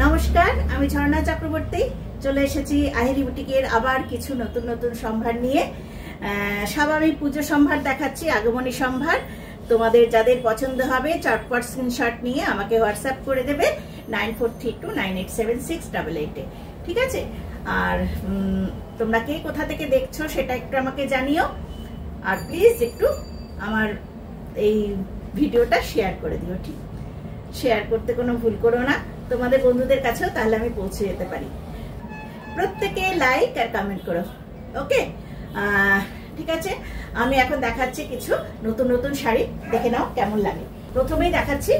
নমস্কার, আমি ঝর্ণা চক্রবর্তী চলে এসেছি আহিরি বুটিকের আবার কিছু নতুন নতুন সম্ভার নিয়ে। সব আমি পুজো সম্ভার দেখাচ্ছি, আগমনী সম্ভার। তোমাদের যাদের পছন্দ হবে চটপট স্ক্রিনশট নিয়ে আমাকে হোয়াটসঅ্যাপ করে দেবে 9432987688 ঠিক আছে। আর তোমরা কে কোথা থেকে দেখছো সেটা একটু আমাকে জানিও, আর প্লিজ একটু আমার এই ভিডিওটা শেয়ার করে দিও। ঠিক, শেয়ার করতে কোনো ভুল করো না তোমাদের বন্ধুদের কাছেও, তাহলে আমি পৌঁছে যেতে পারি। প্রত্যেকে লাইক আর কমেন্ট করো, ওকে? ঠিক আছে, আমি এখন দেখাচ্ছি কিছু নতুন নতুন শাড়ি, দেখে নাও কেমন লাগে। প্রথমেই দেখাচ্ছি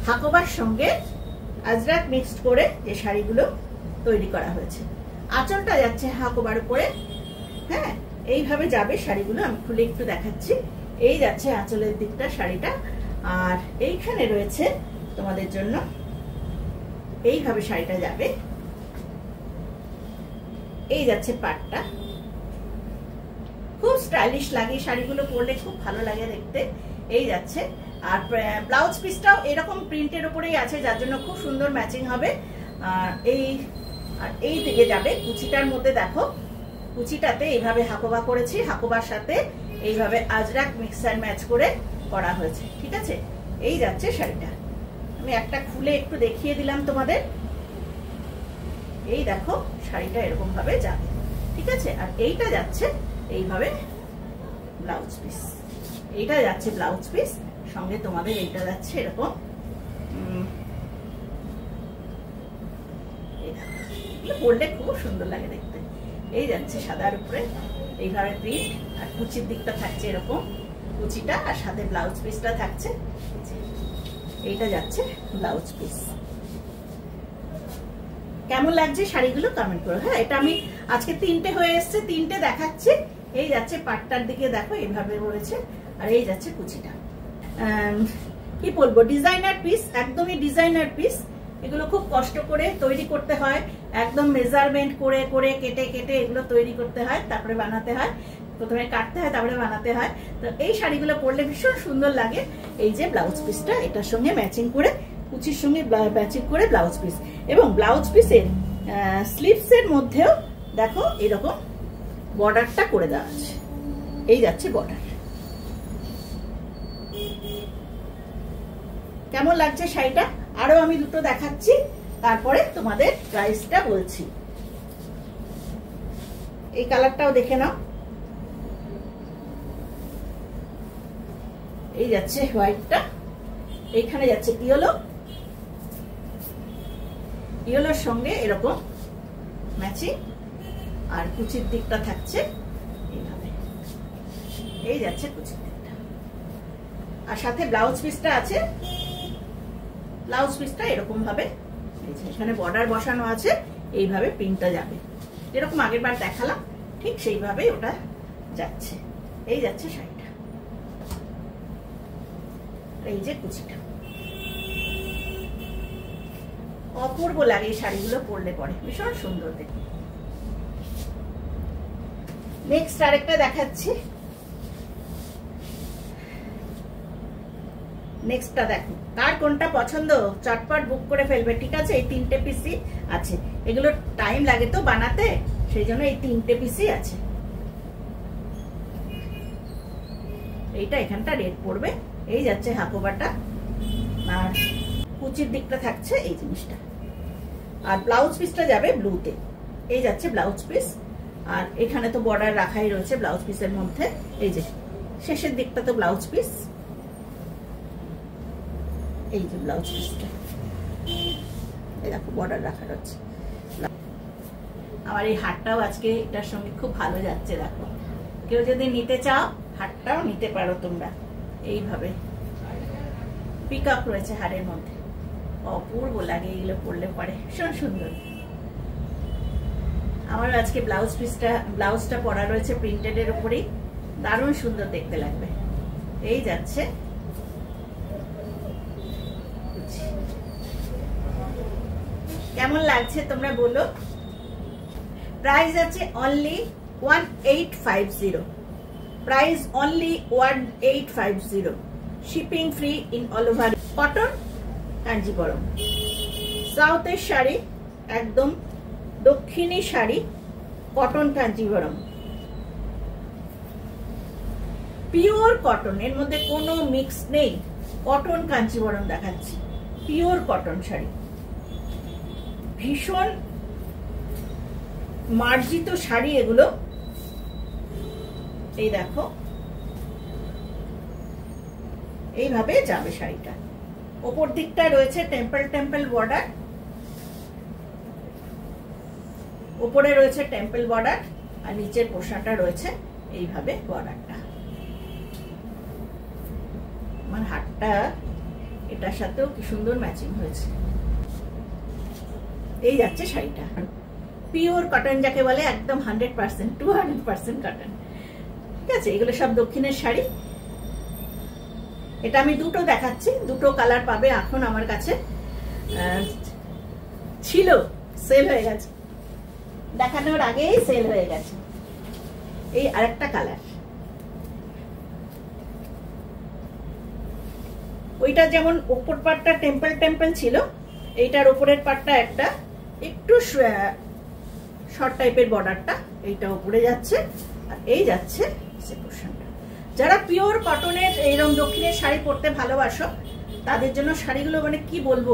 হাকোবার সঙ্গে আজরাক মিক্সড করে যে শাড়িগুলো তৈরি করা হয়েছে। আঁচলটা যাচ্ছে হাকোবার উপরে, হ্যাঁ, এইভাবে যাবে শাড়িগুলো। আমি খুলে একটু দেখাচ্ছি। এই যাচ্ছে আঁচলের দিকটা শাড়িটা, আর এইখানে রয়েছে তোমাদের জন্য এইভাবে শাড়িটা যাবে। এই যাচ্ছে পাটটা, খুব স্টাইলিশ লাগে শাড়িগুলো পরলে, খুব ভালো লাগে দেখতে। এই যাচ্ছে, আর ব্লাউজ পিসটাও এরকম প্রিন্টের উপরেই আছে, যার জন্য খুব সুন্দর ম্যাচিং হবে। আর এই দিকে যাবে কুচিটার মধ্যে, দেখো কুচিটাতে এইভাবে হাকোবা করেছি, হাকোবার সাথে এইভাবে আজরাক মিক্সার ম্যাচ করে করা হয়েছে, ঠিক আছে। এই যাচ্ছে শাড়িটা, আমি একটা খুলে একটু দেখিয়ে দিলাম তোমাদের। এই দেখো শাড়িটা এরকম ভাবে যাবে, ঠিক আছে। আর এইটা যাচ্ছে এইভাবে ব্লাউজ পিস, এইটা যাচ্ছে ব্লাউজ পিস সঙ্গে তোমাদের এইটা যাচ্ছে এরকম। পরলে খুব সুন্দর লাগে দেখতে। এই যাচ্ছে সাদার উপরে এইভাবে প্রিন্ট, আর কুচির দিকটা থাকছে এরকম কুচিটা, আর সাথে ব্লাউজ পিসটা থাকছে। এইটা যাচ্ছে ব্লাউজ পিস। কেমন লাগছে শাড়িগুলো কমেন্ট করো, হ্যাঁ। এটা আমি আজকে তিনটে হয়ে এসছে, তিনটে দেখাচ্ছি। এই যাচ্ছে পাটটার দিকে, দেখো এইভাবে রয়েছে, আর এই যাচ্ছে কুচিটা। কি বলবো, ডিজাইনার পিস, একদমই ডিজাইনার পিস। এগুলো খুব কষ্ট করে তৈরি করতে হয়, একদম মেজারমেন্ট করে করে কেটে কেটে এগুলো তৈরি করতে হয়, তারপরে বানাতে হয়। প্রথমে কাটতে হয়, তারপরে বানাতে হয়। তো এই শাড়িগুলো পরলে ভীষণ সুন্দর লাগে। এই যে ব্লাউজ পিসটা এটার সঙ্গে ম্যাচিং করে, কুচির সঙ্গে ম্যাচিং করে ব্লাউজ পিস, এবং ব্লাউজ পিসের স্লিভস এর মধ্যেও দেখো এরকম বর্ডারটা করে দেওয়া আছে। এই যাচ্ছে বর্ডার। কেমন লাগছে শাড়িটা? আরো আমি দুটো দেখাচ্ছি, তারপরে তোমাদের প্রাইসটা বলছি। এই কালারটাও দেখে নাও। এই যাচ্ছে হোয়াইটটা, এইখানে যাচ্ছে ইয়েলো, ইয়েলোর সঙ্গে এরকম ম্যাচিং, আর কুচির দিকটা থাকছে এইভাবে। এই যাচ্ছে কুচির দিকটা, আর সাথে ব্লাউজ পিসটা আছে। ব্লাউজ পিসটা এরকম ভাবে, এখানে বর্ডার বসানো আছে, এইভাবে প্রিন্টটা যাবে যেরকম আগের বার দেখালাম, ঠিক সেইভাবে ওটা যাচ্ছে। এই যাচ্ছে শাড়িটা, এই যে কুচিটা। অপূর্ব লাগে এই শাড়িগুলো পরলে পরে, ভীষণ সুন্দর দেখতে। নেক্সট আরেকটা দেখাচ্ছি। নেক্সটটা দেখো, কার কোনটা পছন্দ চটপট বুক করে ফেলবে, ঠিক আছে। এই তিনটে পিসই আছে, এগুলো টাইম লাগে তো বানাতে, সেই জন্য এই তিনটে পিসই আছে। এইটা এখানটা রেড পড়বে। এই যাচ্ছে হাকোবাটা, আর কুচির দিকটা থাকছে এই জিনিসটা, আর ব্লাউজ পিসটা যাবে ব্লুতে। এই যাচ্ছে ব্লাউজ পিস, আর এখানে তো বর্ডার রাখাই রয়েছে ব্লাউজ পিসের মধ্যে। এই যে শেষের দিকটা তো ব্লাউজ পিস, এই যে ব্লাউজ পিসটা, এই দেখো বর্ডার রাখা রয়েছে। আমার এই হারটাও আজকে এটার সঙ্গে খুব ভালো যাচ্ছে, দেখো। কেউ যদি নিতে চাও হারটাও নিতে পারো তোমরা। এইভাবে পিকআপ রয়েছে হারের মধ্যে, অপূর্ব লাগে এগুলো পরলে পরে, ভীষণ সুন্দর। আমার আজকে ব্লাউজ পিসটা, ব্লাউজটা পরা রয়েছে প্রিন্টেড এর উপরেই, দারুণ সুন্দর দেখতে লাগবে। এই যাচ্ছে, কেমন লাগছে তোমরা বলো। প্রাইস আছে only 1850, price only 1850, shipping free in all over. Cotton Kanjeevaram, সাউথের শাড়ি, একদম দক্ষিণী sari, cotton Kanjeevaram, pure cotton, এর মধ্যে কোনো মিক্স নেই। কটন কাঞ্জিভরম দেখাচ্ছি, পিওর কটন শাড়ি, ভীষণ মার্জিত শাড়ি এগুলো। এই দেখো, এইভাবে যাবে শাড়িটা। ওপর দিকটা রয়েছে টেম্পল টেম্পল বর্ডার, উপরে রয়েছে টেম্পল বর্ডার, আর নিচের পোশাকটা রয়েছে এইভাবে বর্ডারটা। আমার হাতটা এটার সাথেও কি সুন্দর ম্যাচিং হয়েছে। এই যাচ্ছে শাড়িটা, পিওর কটন যাকে বলে, একদম 100%, 200% কটন। ঠিক আছে, এগুলো সব দক্ষিণের শাড়ি। এটা আমি দুটো দেখাচ্ছি, দুটো কালার পাবে এখন আমার কাছে। ছিল, সেল হয়ে গেছে, দেখানোর আগেই সেল হয়ে গেছে। এই আরেকটা কালার, ওইটা যেমন উপর পাটটা টেম্পল টেম্পল ছিল, এইটার উপরের পাটটা একটা একটু শর্ট টাইপের বর্ডারটা, এইটা উপরে যাচ্ছে, আর এই যাচ্ছে পোর্শনটা। যারা পিওর কটনের এইরকম দক্ষিণের শাড়ি পরতে ভালোবাসো তাদের জন্য শাড়িগুলো মানে কি বলবো,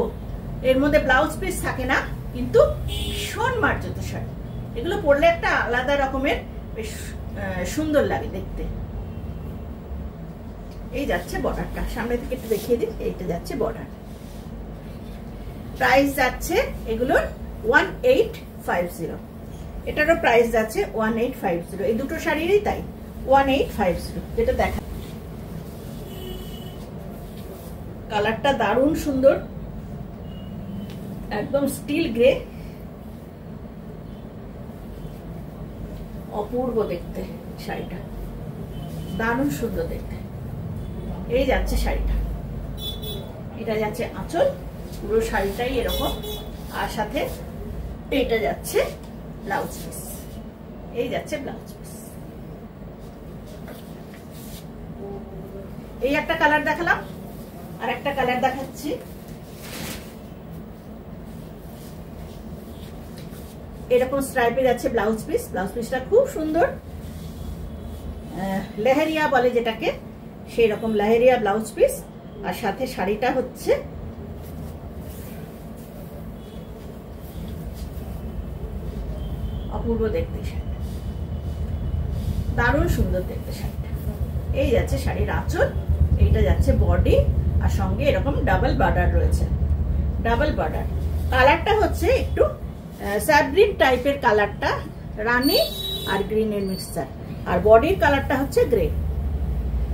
এর মধ্যে ব্লাউজ পিস থাকে না, কিন্তু ভীষণ মার্জিত শাড়ি। এগুলো পরলে একটা আলাদা রকমের বেশ সুন্দর লাগে দেখতে। এই যাচ্ছে বর্ডারটা, সামনে থেকে একটু দেখিয়ে দিই। এইটা যাচ্ছে বর্ডার। প্রাইস যাচ্ছে এগুলোর 1850, এটারও প্রাইস যাচ্ছে 1850। এই দুটো শাড়িরই তাই 1850। যেটা দেখা, কালারটা দারুণ সুন্দর, একদম স্টিল গ্রে, অপূর্ব দেখতে শাড়িটা, দারুণ সুন্দর দেখতে। এই যাচ্ছে শাড়িটা, এটা যাচ্ছে আঁচল, পুরো শাড়িটাই এরকম, আর সাথে এটা যাচ্ছে ব্লাউজ পিস। এই যাচ্ছে ব্লাউজ পিস। এই একটা কালার দেখালাম, আর একটা কালার দেখাচ্ছি। এরকম স্ট্রাইপে যাচ্ছে ব্লাউজ পিস। ব্লাউজ পিসটা খুব সুন্দর, লেহেরিয়া বলে যেটাকে, সেই রকম লেহেরিয়া ব্লাউজ পিস। আর সাথে শাড়িটা হচ্ছে অপূর্ব দেখতে শাড়িটা, দারুণ সুন্দর দেখতে শাড়িটা। এই যাচ্ছে শাড়ির আঁচল, এইটা যাচ্ছে বডি, আর সঙ্গে এরকম ডাবল বর্ডার রয়েছে, ডাবল বর্ডার। কালারটা হচ্ছে একটু স্যাব্রিন টাইপের কালারটা, রানী আর গ্রিনের মিক্সচার। আর বডির কালারটা হচ্ছে গ্রে,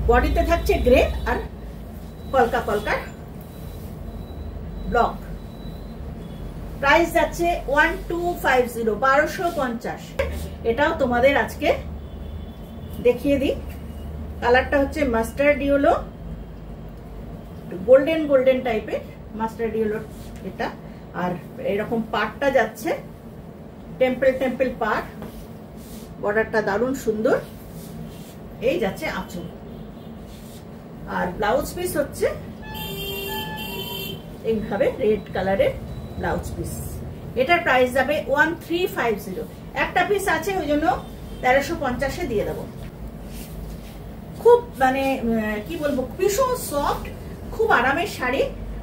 বডিতে থাকছে গ্রে আর কলকা কলকা ব্লক। প্রাইস যাচ্ছে 1250, 1250। এটাও তোমাদের আজকে দেখিয়ে দিই। কালারটা হচ্ছে মাস্টার্ড ইয়েলো, গোল্ডেন গোল্ডেন টাইপের মাস্টার্ড ইয়েলো এটা। আর এরকম পাটটা যাচ্ছে টেম্পল টেম্পল পাট, বর্ডারটা দারুণ সুন্দর। এই যাচ্ছে আঁচল, আর ব্লাউজ পিস হচ্ছে এইভাবে রেড কালারের ব্লাউজ পিস। এটার প্রাইস যাবে 1350। একটা পিস আছে, ওই জন্য 1350-এ দিয়ে দেবো। খুব মানে কি বলবো, ভীষণ সফট, খুব আরামের শাড়ি।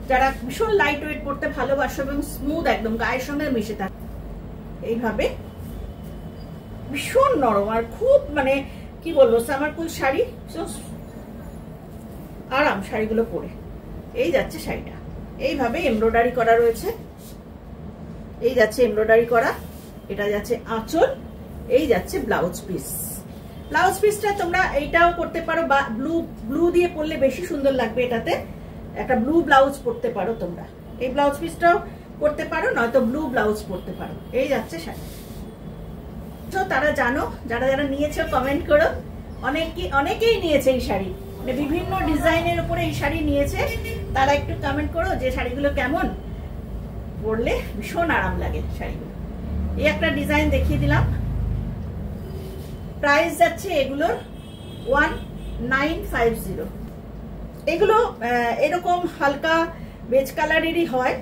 যারা ভীষণ লাইট ওয়েট পড়তে ভালোবাসো এবং স্মুথ, একদম গায়ের সঙ্গে মিশে থাকে, এইভাবে ভীষণ নরম আর খুব মানে কি বলবো, সামারকুল শাড়ি, আরাম শাড়িগুলো পরে। এই যাচ্ছে শাড়িটা, এইভাবে এমব্রয়ডারি করা রয়েছে, এই যাচ্ছে এমব্রয়ডারি করা, এটা যাচ্ছে আঁচল, এই যাচ্ছে ব্লাউজ পিস। ব্লাউজ পিসটা তোমরা এইটাও করতে পারো, বা ব্লু দিয়ে পরলে বেশি সুন্দর লাগবে। এটাতে একটা ব্লু ব্লাউজ পরতে পারো তোমরা, এই ব্লাউজ পিসটাও করতে পারো, নয়তো ব্লু ব্লাউজ পরতে পারো। এই যাচ্ছে শাড়ি। তো তারা জানো, যারা যারা নিয়েছে কমেন্ট করো। অনেকেই নিয়েছে এই শাড়ি, মানে বিভিন্ন ডিজাইনের উপরে এই শাড়ি নিয়েছে, তারা একটু কমেন্ট করো যে শাড়িগুলো কেমন, পরলে ভীষণ আরাম লাগে শাড়িগুলো। এই একটা ডিজাইন দেখিয়ে দিলাম। প্রাইস যাচ্ছে এগুলোর 1950। এগুলো এরকম হালকা বেজ কালারেরই হয়,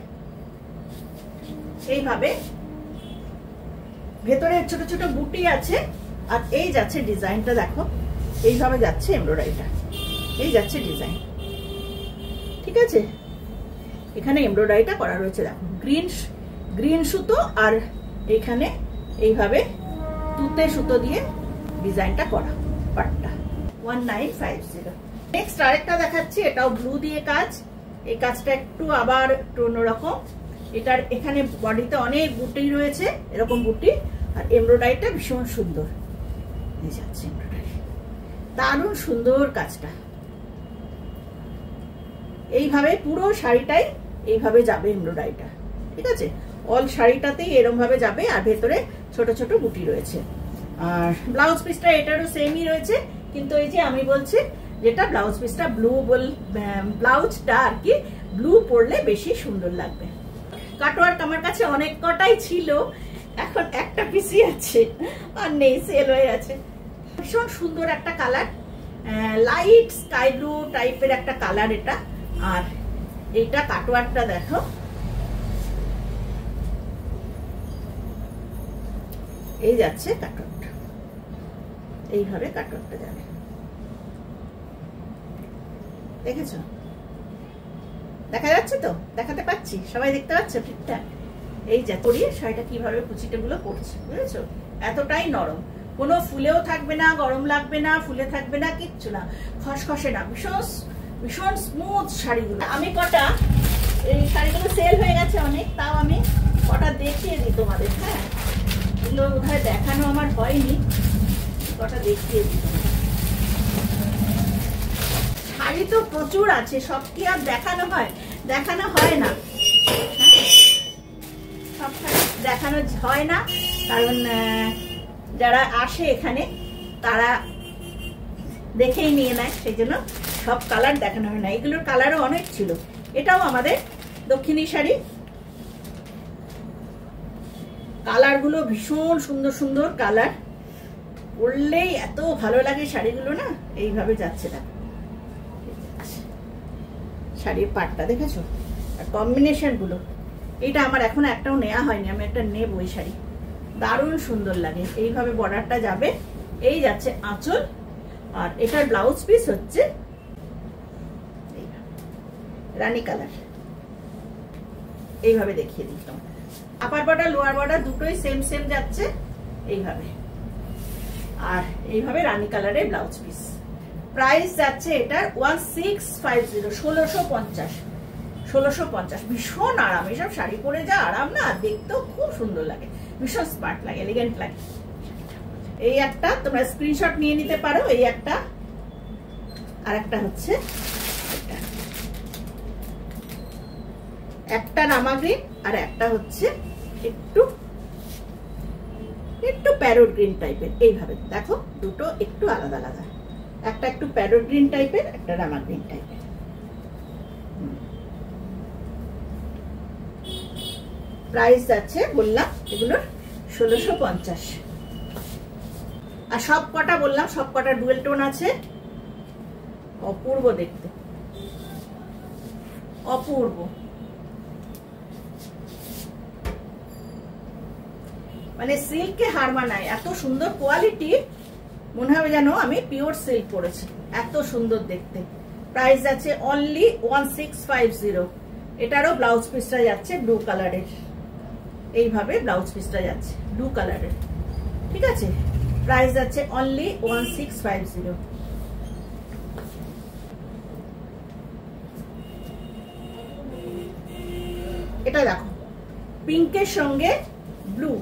এইভাবে ভেতরে ছোট ছোট বুটি আছে, আর এই যাচ্ছে ডিজাইনটা, দেখো এইভাবে যাচ্ছে এমব্রয়ডারিটা, এই যাচ্ছে ডিজাইন। ঠিক আছে, এখানে এমব্রয়ডারিটা করা রয়েছে, দেখো গ্রিন সুতো, আর এখানে এইভাবে তুতে সুতো দিয়ে ডিজাইনটা করা পাটটা। 1950। নেক্সট আরেকটা দেখাচ্ছি, এটাও ব্লু দিয়ে কাজ। এই কাজটা একটু আবার একটু অন্যরকম। এটার এখানে বডিতে অনেক বুটি রয়েছে, এরকম বুটি, আর এমব্রয়ডারিটা ভীষণ সুন্দর। এই যাচ্ছে এমব্রয়ডারি, দারুণ সুন্দর কাজটা। এইভাবে পুরো শাড়িটাই এইভাবে যাবে এমব্রয়ডারিটা। ঠিক আছে, অল শাড়িটাতেই এরকম ভাবে যাবে, আর ভেতরে ছোট ছোট বুটি রয়েছে। আর ব্লাউজ পিসটা এটারও সেমই রয়েছে, কিন্তু এই যে আমি বলছি যেটা ব্লাউজ পিসটা ব্লু, ব্লাউজটা আর কি ব্লু পরলে বেশি সুন্দর লাগবে। কাটওয়ার্ক আমার কাছে অনেক কটাই ছিল, এখন একটা পিসই আছে, আর নেই, সেল হয়ে আছে। ভীষণ সুন্দর একটা কালার, লাইট স্কাই ব্লু টাইপের একটা কালার এটা। আর এইটা কাটওয়ার্কটা দেখো, এই যাচ্ছে কাটওয়ার্কটা, এইভাবে কাটওয়ার্কটা যাবে, দেখেছো? দেখা যাচ্ছে তো? দেখাতে পাচ্ছি? সবাই দেখতে পাচ্ছ ঠিকঠাক? এই যে করিয়ে শাড়িটা কিভাবে কুচিটা গুলো পড়ছে, বুঝেছো? এতটাই নরম, কোনো ফুলেও থাকবে না, গরম লাগবে না, ফুলে থাকবে না, কিচ্ছু না, খসখসে না, ভীষণ স্মুথ শাড়িগুলো। আমি কটা, এই শাড়িগুলো সেল হয়ে গেছে অনেক, তাও আমি কটা দেখিয়ে দিই তোমাদের। হ্যাঁ, এগুলো বোধহয় দেখানো আমার হয়নি, কটা দেখিয়ে দিই। শাড়ি তো প্রচুর আছে, সব কি আর দেখানো হয়? দেখানো হয় না, হ্যাঁ, সব শাড়ি দেখানো হয় না, কারণ যারা আসে এখানে তারা দেখেই নিয়ে নেয়, সেই জন্য সব কালার দেখানো হয় না। এগুলোর কালারও অনেক ছিল। এটাও আমাদের দক্ষিণী শাড়ি, কালারগুলো ভীষণ সুন্দর সুন্দর কালার, পরলেই এত ভালো লাগে শাড়িগুলো না। এইভাবে যাচ্ছে, দেখো শাড়ির পাটটা দেখেছো, আর কম্বিনেশন গুলো। এইটা আমার এখন একটাও নেওয়া হয়নি, আমি একটা নেব এই শাড়ি, দারুণ সুন্দর লাগে। এইভাবে বর্ডারটা যাবে, এই যাচ্ছে আঁচল, আর এটার ব্লাউজ পিস হচ্ছে রানী কালার। এইভাবে দেখিয়ে দিই তোমার, আপার বর্ডার লোয়ার বর্ডার দুটোই সেম সেম যাচ্ছে এইভাবে, আর এইভাবে রানী কালারের ব্লাউজ পিস। প্রাইস যাচ্ছে এটার 1650, 1650। ভীষণ আরাম, এসব শাড়ি পরে যা আরাম না, দেখতেও খুব সুন্দর লাগে, ভীষণ স্মার্ট লাগে, এলিগেন্ট লাগে। এই একটা তোমরা স্ক্রিনশট নিয়ে নিতে পারো, এই একটা, আর একটা হচ্ছে একটা রামা গ্রিন, আর একটা হচ্ছে একটু প্যারোট গ্রিন টাইপের। এইভাবে দেখো, দুটো একটু আলাদা আলাদা, একটা একটু প্যারোট গ্রিন টাইপের, একটা রামা গ্রিন টাইপের। প্রাইস আছে বললাম এগুলোর 1650। আর সব কটা বললাম, সব কটা ডুয়েল টোন আছে, অপূর্ব দেখতে, অপূর্ব। মানে সিল্ককে হার মানায়, এত সুন্দর কোয়ালিটি, মনে হবে যেন আমি পিওর সিল্ক পরেছি, এত সুন্দর দেখতে। প্রাইস আছে অনলি 1650। এটারও ব্লাউজ পিসটা যাচ্ছে ব্লু কালারের, এইভাবে ব্লাউজ পিসটা যাচ্ছে ব্লু কালারের। ঠিক আছে, প্রাইস আছে অনলি 1650। এটা দেখো, পিঙ্কের সঙ্গে ব্লু,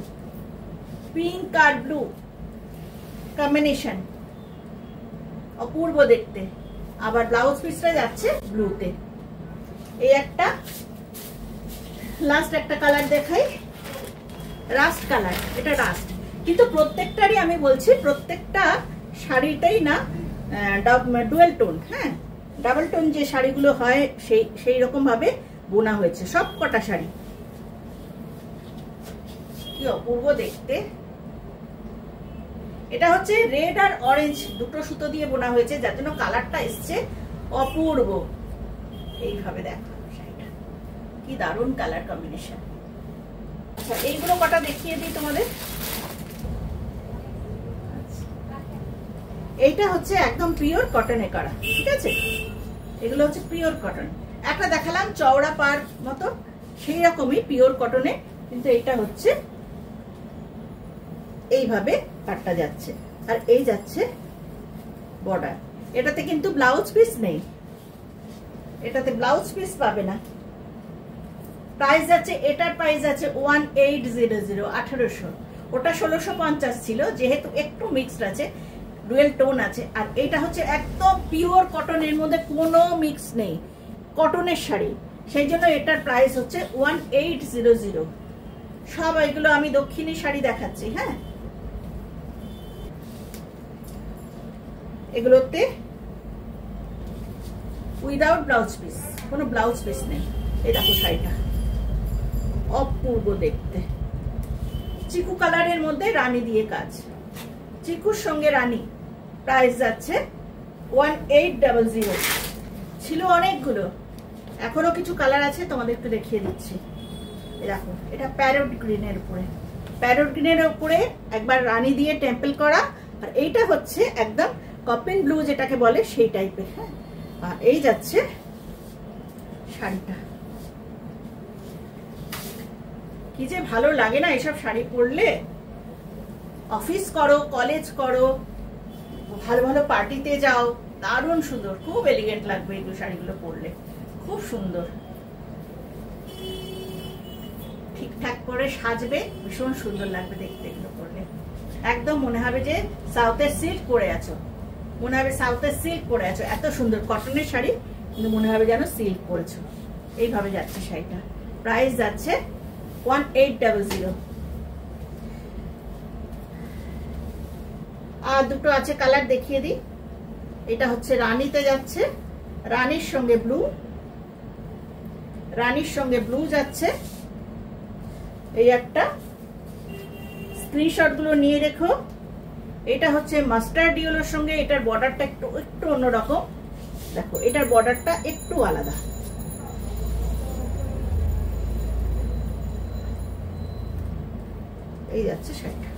পিঙ্ক আর ব্লু কম্বিনেশন, অপূর্ব দেখতে। আবার ব্লাউজ পিসটা যাচ্ছে ব্লুতে। এই একটা লাস্ট একটা কালার দেখাই, রাস্ট কালার। এটা রাস্ট, কিন্তু প্রত্যেকটারই আমি বলছি, প্রত্যেকটা শাড়িটাই না ডুয়েল টোন। হ্যাঁ, ডাবল টোন যে শাড়িগুলো হয় সেই রকম ভাবে বোনা হয়েছে সব কটা শাড়ি। কি অপূর্ব দেখতে। এটা হচ্ছে রেড আর অরেঞ্জ দুটো সুতো দিয়ে বোনা হয়েছে, যার জন্য কালারটা এসছে অপূর্ব। এইভাবে দেখো শাড়িটা, কি দারুণ কালার কম্বিনেশন। আচ্ছা এইগুলো কটা দেখিয়ে দিই তোমাদের। এইটা হচ্ছে একদম পিওর কটনে করা, ঠিক আছে? এগুলো হচ্ছে পিওর কটন। একটা দেখালাম চওড়া পার মতো, সেই রকমই পিওর কটনে, কিন্তু এটা হচ্ছে এইভাবে কাটটা যাচ্ছে, আর এই যাচ্ছে বর্ডার। এটাতে কিন্তু ব্লাউজ পিস নেই, এটাতে ব্লাউজ পিস পাবে না। প্রাইস আছে, এটার প্রাইস আছে 1800, 1800। ওটা 1650 ছিল, যেহেতু একটু মিক্সড আছে, ডুয়েল টোন আছে। আর এটা হচ্ছে একদম পিওর কটনের মধ্যে কোনো মিক্স নেই, কটনের শাড়ি, সেই জন্য এটার প্রাইস হচ্ছে 1800। সব এগুলো আমি দক্ষিণী শাড়ি দেখাচ্ছি। হ্যাঁ, এগুলোতে উইদাউট ব্লাউজ পিস, কোনো ব্লাউজ পিস নেই। এই দেখো শাড়িটা অপূর্ব দেখতে, চিকু কালারের মধ্যে রানী দিয়ে কাজ, চিকুর সঙ্গে রানী। প্রাইস যাচ্ছে 1800। ছিল অনেকগুলো, এখনো কিছু কালার আছে, তোমাদের একটু দেখিয়ে দিচ্ছি। দেখো এটা প্যারট গ্রিনের উপরে, প্যারট গ্রিনের উপরে একবার রানী দিয়ে টেম্পল করা, আর এইটা হচ্ছে একদম কপিন ব্লু যেটাকে বলে সেই টাইপের। হ্যাঁ, আর এই যাচ্ছে শাড়িটা, কি যে ভালো লাগে না এসব শাড়ি পরলে। অফিস করো, কলেজ করো, ভালো ভালো পার্টিতে যাও, দারুণ সুন্দর, খুব এলিগেন্ট লাগবে এগুলো শাড়িগুলো পরলে, খুব সুন্দর। ঠিকঠাক করে সাজবে, ভীষণ সুন্দর লাগবে দেখতে এগুলো পরলে। একদম মনে হবে যে সাউথের সিল্ক পরে আছো, মনে হবে সাউথের সিল্ক পরে আছো। এত সুন্দর কটনের শাড়ি, কিন্তু মনে হবে যেন সিল্ক পরেছো। এইভাবে যাচ্ছে শাড়িটা। প্রাইস যাচ্ছে 1800। আর দুটো আছে কালার, দেখিয়ে দিই। এটা হচ্ছে রানীতে যাচ্ছে, রানীর সঙ্গে ব্লু, রানীর সঙ্গে ব্লু যাচ্ছে। এই একটা স্ক্রিনশট গুলো নিয়ে রেখো। এটা হচ্ছে মাস্টার্ড ইয়েলোর সঙ্গে, এটার বর্ডারটা একটু একটু অন্যরকম। দেখো এটার বর্ডারটা একটু আলাদা। এই যাচ্ছে শাড়িটা।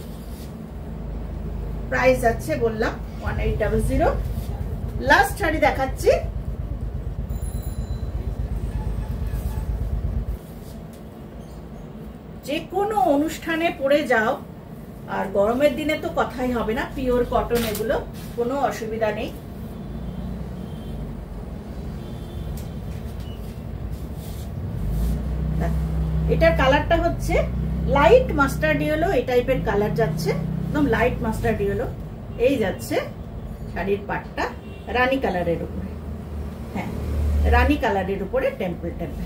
প্রাইস যাচ্ছে বললাম 1800। লাস্ট শাড়ি দেখাচ্ছি, যে কোনো অনুষ্ঠানে পরে যাও, আর গরমের দিনে তো কথাই হবে না, পিওর কটন, এগুলো কোনো অসুবিধা নেই। এটার কালারটা হচ্ছে লাইট মাস্টার্ড ইয়েলো, এই টাইপের কালার যাচ্ছে, একদম লাইট মাস্টার্ড ইয়েলো। এই যাচ্ছে শাড়ির পাটটা রানী কালারের উপরে। হ্যাঁ, রানী কালারের উপরে টেম্পল টেম্পল।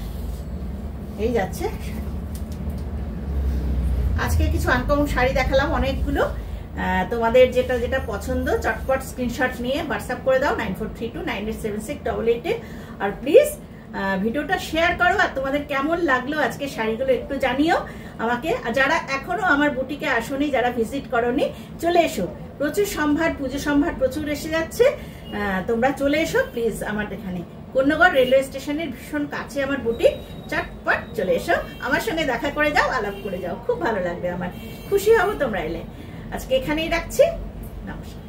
এই যাচ্ছে। আজকে কিছু আনকমন শাড়ি দেখালাম অনেকগুলো। তোমাদের যেটা যেটা পছন্দ চটপট স্ক্রিনশট নিয়ে হোয়াটসঅ্যাপ করে দাও 9432987688 আর প্লিজ ভিডিওটা শেয়ার করো। আর তোমাদের কেমন লাগলো আজকে শাড়িগুলো একটু জানিও আমাকে। যারা এখনো আমার বুটিকে আসোনি, যারা ভিজিট করোনি, চলে এসো। প্রচুর সম্ভার, পুজো সম্ভার প্রচুর এসে যাচ্ছে, তোমরা চলে এসো প্লিজ। আমার এখানে কন্যাগড় রেলওয়ে স্টেশনের ভীষণ কাছে আমার বুটিক, চটপট চলে এসো, আমার সঙ্গে দেখা করে যাও, আলাপ করে যাও, খুব ভালো লাগবে আমার, খুশি হব তোমরা এলে। আজকে এখানেই রাখছি, নমস্কার।